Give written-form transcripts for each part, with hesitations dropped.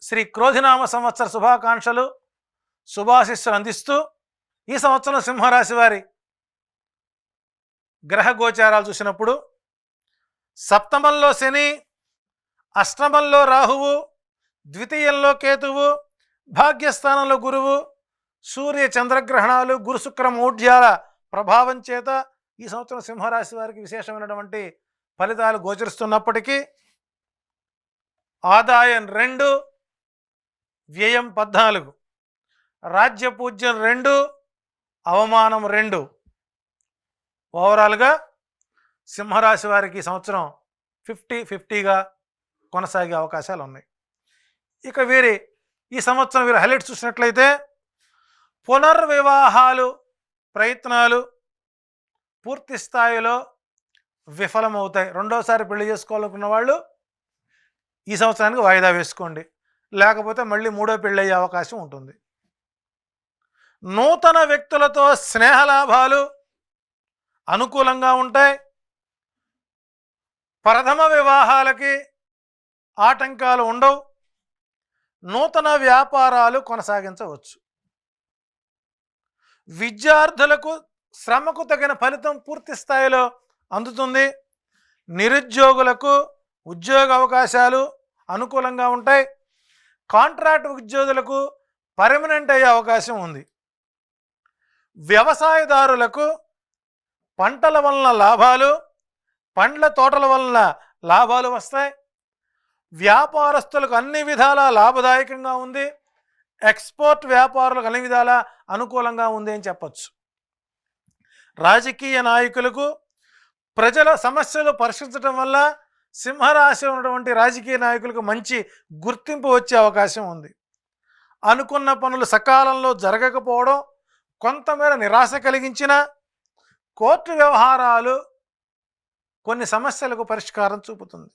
శ్రీ క్రోధినామ సంవత్సర శుభాకాంక్షలు శుభాశిస్సులు అందిస్తూ ఈ సంవత్సరం సింహరాశి వారి గ్రహ గోచారాలు చూసినప్పుడు సప్తమంలో శని, అష్టమంలో రాహువు, ద్వితీయంలో కేతువు, భాగ్యస్థానంలో గురువు, సూర్య చంద్రగ్రహణాలు, గురు శుక్ర మౌఢ్యాల ప్రభావం చేత ఈ సంవత్సరం సింహరాశి వారికి విశేషమైనటువంటి ఫలితాలు గోచరిస్తున్నప్పటికీ ఆదాయం 2, వ్యయం 14, రాజ్యపూజ్యం 2, అవమానం 2. ఓవరాల్గా సింహరాశి వారికి ఈ సంవత్సరం 50-50గా కొనసాగే అవకాశాలు ఉన్నాయి. ఇక ఈ సంవత్సరం వీరి హైలైట్స్ చూసినట్లయితే పునర్వివాహాలు ప్రయత్నాలు పూర్తి స్థాయిలో విఫలమవుతాయి. రెండోసారి పెళ్లి చేసుకోవాలనుకున్న వాళ్ళు ఈ సంవత్సరానికి వాయిదా వేసుకోండి, లేకపోతే మళ్ళీ మూడో పెళ్ళి అయ్యే అవకాశం ఉంటుంది. నూతన వ్యక్తులతో స్నేహలాభాలు అనుకూలంగా ఉంటాయి. ప్రథమ వివాహాలకి ఆటంకాలు ఉండవు. నూతన వ్యాపారాలు కొనసాగించవచ్చు. విద్యార్థులకు శ్రమకు తగిన ఫలితం పూర్తి స్థాయిలో అందుతుంది. నిరుద్యోగులకు ఉద్యోగ అవకాశాలు అనుకూలంగా ఉంటాయి. కాంట్రాక్ట్ ఉద్యోగులకు పర్మనెంట్ అయ్యే అవకాశం ఉంది. వ్యవసాయదారులకు పంటల వలన లాభాలు, పండ్ల తోటల వలన లాభాలు వస్తాయి. వ్యాపారస్తులకు అన్ని విధాలా లాభదాయకంగా ఉంది. ఎక్స్పోర్ట్ వ్యాపారులకు అన్ని విధాలా అనుకూలంగా ఉంది అని చెప్పచ్చు. రాజకీయ నాయకులకు ప్రజల సమస్యలు పరిష్కరించడం వల్ల సింహరాశి ఉన్నటువంటి రాజకీయ నాయకులకు మంచి గుర్తింపు వచ్చే అవకాశం ఉంది. అనుకున్న పనులు సకాలంలో జరగకపోవడం కొంతమేర నిరాశ కలిగించిన కోర్టు వ్యవహారాలు కొన్ని సమస్యలకు పరిష్కారం చూపుతుంది.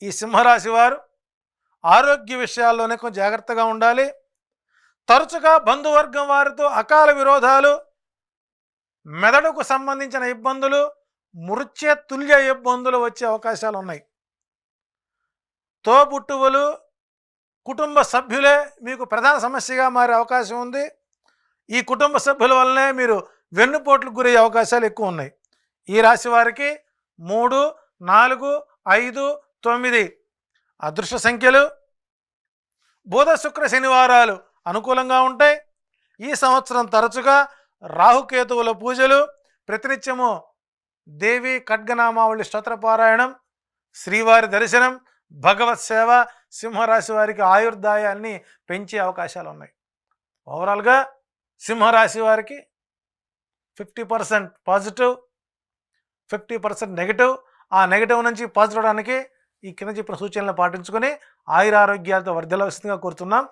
ఈ సింహరాశి వారు ఆరోగ్య విషయాల్లోనే కొంచెం జాగ్రత్తగా ఉండాలి. తరచుగా బంధువర్గం వారితో అకాల విరోధాలు, మెదడుకు సంబంధించిన ఇబ్బందులు, మృత్యుతుల్య ఇబ్బందులు వచ్చే అవకాశాలు ఉన్నాయి. తోబుట్టువులు, కుటుంబ సభ్యులే మీకు ప్రధాన సమస్యగా మారే అవకాశం ఉంది. ఈ కుటుంబ సభ్యుల వల్లనే మీరు వెన్నుపోట్లకు గురయ్యే అవకాశాలు ఎక్కువ ఉన్నాయి. ఈ రాశి వారికి 3, 4, 5, 9 అదృష్ట సంఖ్యలు. బుధ శుక్ర శనివారాలు అనుకూలంగా ఉంటాయి. ఈ సంవత్సరం తరచుగా రాహుకేతువుల పూజలు, ప్రతినిత్యము దేవి ఖడ్గనామావళి స్తోత్రపారాయణం, శ్రీవారి దర్శనం, భగవత్ సేవ సింహరాశి వారికి ఆయుర్దాయాన్ని పెంచే అవకాశాలు ఉన్నాయి. ఓవరాల్గా సింహరాశి వారికి 50% పాజిటివ్, 50% నెగిటివ్. ఆ నెగిటివ్ నుంచి పాజిటివ్ అవడానికి ఈ కింద చెప్పిన సూచనలు పాటించుకొని ఆయురారోగ్యాలతో వర్ధిల్లవలసిందిగా కోరుతున్నాం.